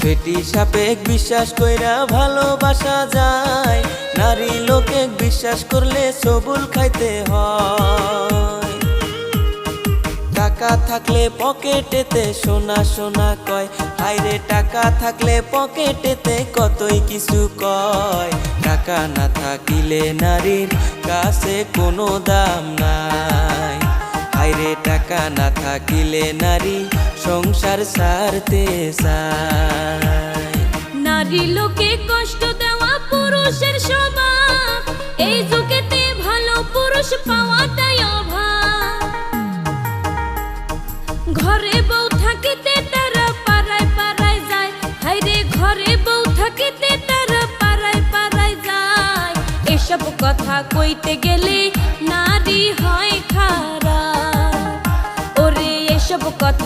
বেটি সাপেক বিশ্বাস কইরা ভালোবাসা যায়, নারী লোকে বিশ্বাস করলে সবুল খাইতে হয়। টাকা থাকলে পকেটেতে সোনা সোনা কয়, হায়রে টাকা থাকলে পকেটেতে কতই কিছু কয়। টাকা না থাকিলে নারীর কাছে কোনো দাম নাই, হায়রে টাকা না থাকিলে নারী সংসার ছাড়তে চায়। নারী লোকে কষ্ট দেওয়া পুরুষের স্বভাব, এই যুগেতে ভালো পুরুষ পাওয়াটাই অভাব। ঘরে বউ থাকিতে তারা পাড়ায় পাড়ায় যায়, হায়রে ঘরে বউ থাকিতে তারা পাড়ায় পাড়ায় যায়। এসব কথা কইতে গেলে নারী হয় খারাপ, ওরে এসব কথা